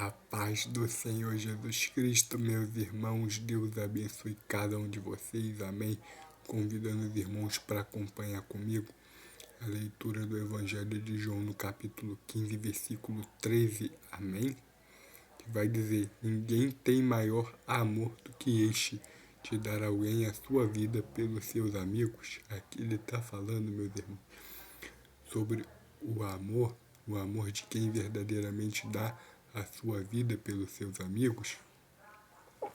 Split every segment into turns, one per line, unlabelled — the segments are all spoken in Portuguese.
A paz do Senhor Jesus Cristo, meus irmãos, Deus abençoe cada um de vocês, amém. Convidando os irmãos para acompanhar comigo a leitura do Evangelho de João no capítulo 15, versículo 13, amém. Que vai dizer: ninguém tem maior amor do que este, de dar alguém a sua vida pelos seus amigos. Aqui ele está falando, meus irmãos, sobre o amor de quem verdadeiramente dá a sua vida pelos seus amigos.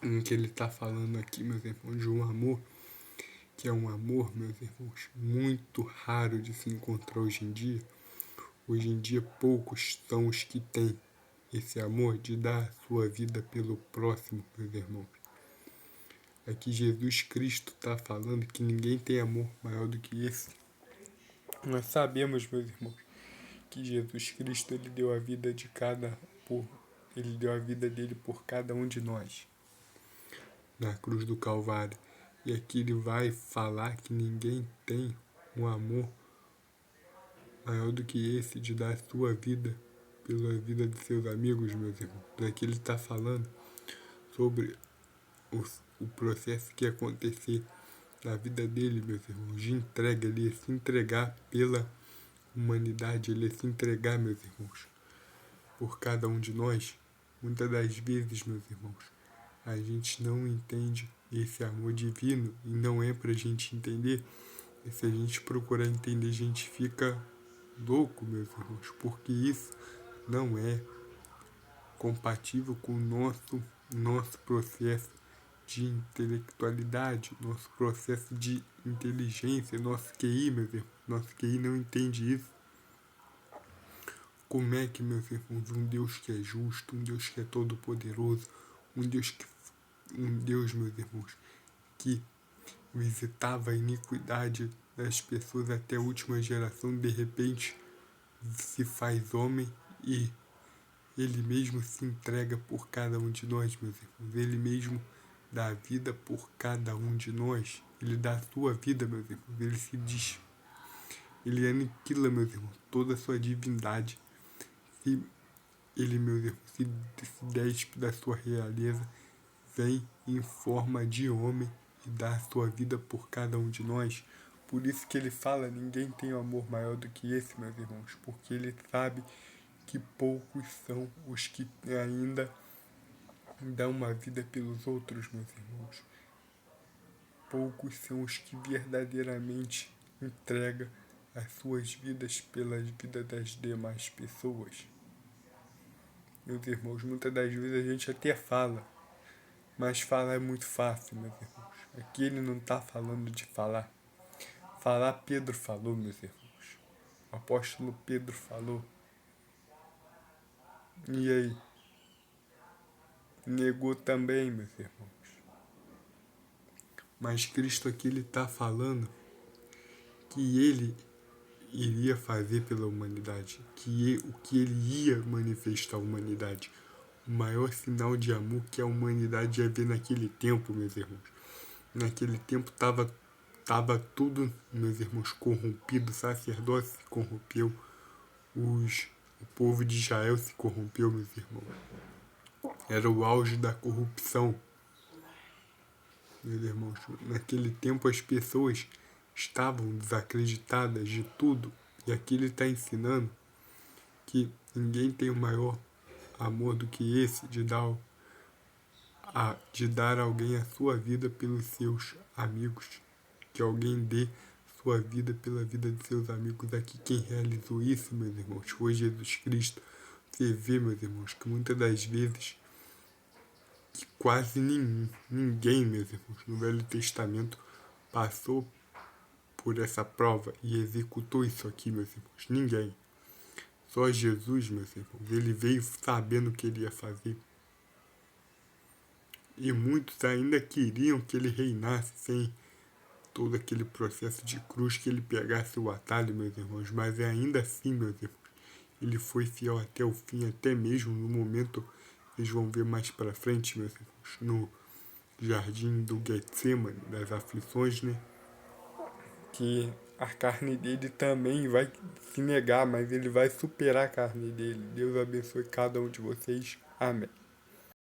Em que ele está falando aqui, meus irmãos, de um amor que é um amor, meus irmãos, muito raro de se encontrar hoje em dia. Hoje em dia, poucos são os que têm esse amor de dar a sua vida pelo próximo, meus irmãos. Aqui Jesus Cristo está falando que ninguém tem amor maior do que esse. Nós sabemos, meus irmãos, que Jesus Cristo ele deu a vida ele deu a vida dele por cada um de nós na cruz do Calvário. E aqui ele vai falar que ninguém tem um amor maior do que esse de dar a sua vida pela vida de seus amigos, meus irmãos. Aqui ele está falando sobre o processo que ia acontecer na vida dele, meus irmãos, de entrega. Ele ia se entregar pela humanidade, ele ia se entregar, meus irmãos, por cada um de nós. Muitas das vezes, meus irmãos, a gente não entende esse amor divino e não é pra gente entender. E se a gente procurar entender, a gente fica louco, meus irmãos, porque isso não é compatível com o nosso processo de intelectualidade, nosso processo de inteligência, nosso QI, meus irmãos. Nosso QI não entende isso. Como é que, meus irmãos, um Deus que é justo, um Deus que é todo-poderoso, um Deus, meus irmãos, que visitava a iniquidade das pessoas até a última geração, de repente se faz homem e ele mesmo se entrega por cada um de nós, meus irmãos. Ele mesmo dá a vida por cada um de nós. Ele dá a sua vida, meus irmãos. Ele se diz. Ele aniquila, meus irmãos, toda a sua divindade. E ele, meus irmãos, se despe da sua realeza, vem em forma de homem e dá a sua vida por cada um de nós. Por isso que ele fala, ninguém tem um amor maior do que esse, meus irmãos, porque ele sabe que poucos são os que ainda dão uma vida pelos outros, meus irmãos. Poucos são os que verdadeiramente entregam as suas vidas pelas vidas das demais pessoas. Meus irmãos, muitas das vezes a gente até fala, mas falar é muito fácil, meus irmãos. Aqui ele não está falando de falar. Falar, Pedro falou, meus irmãos. O apóstolo Pedro falou. E aí? Negou também, meus irmãos. Mas Cristo aqui ele está falando que ele iria fazer pela humanidade, o que ele ia manifestar à humanidade. O maior sinal de amor que a humanidade ia ver naquele tempo, meus irmãos. Naquele tempo tava tudo, meus irmãos, corrompido, o sacerdócio se corrompeu, o povo de Israel se corrompeu, meus irmãos. Era o auge da corrupção. Meus irmãos, naquele tempo as pessoas estavam desacreditadas de tudo. E aqui ele está ensinando que ninguém tem o maior amor do que esse de dar a alguém a sua vida pelos seus amigos. Que alguém dê sua vida pela vida de seus amigos. Aqui quem realizou isso, meus irmãos, foi Jesus Cristo. Você vê, meus irmãos, que muitas das vezes que quase ninguém, meus irmãos, no Velho Testamento passou por essa prova e executou isso aqui, meus irmãos. Ninguém. Só Jesus, meus irmãos. Ele veio sabendo o que ele ia fazer. E muitos ainda queriam que ele reinasse sem todo aquele processo de cruz, que ele pegasse o atalho, meus irmãos. Mas ainda assim, meus irmãos, ele foi fiel até o fim, até mesmo no momento, vocês vão ver mais para frente, meus irmãos, no jardim do Getsemane, das aflições, né? Que a carne dele também vai se negar, mas ele vai superar a carne dele. Deus abençoe cada um de vocês. Amém.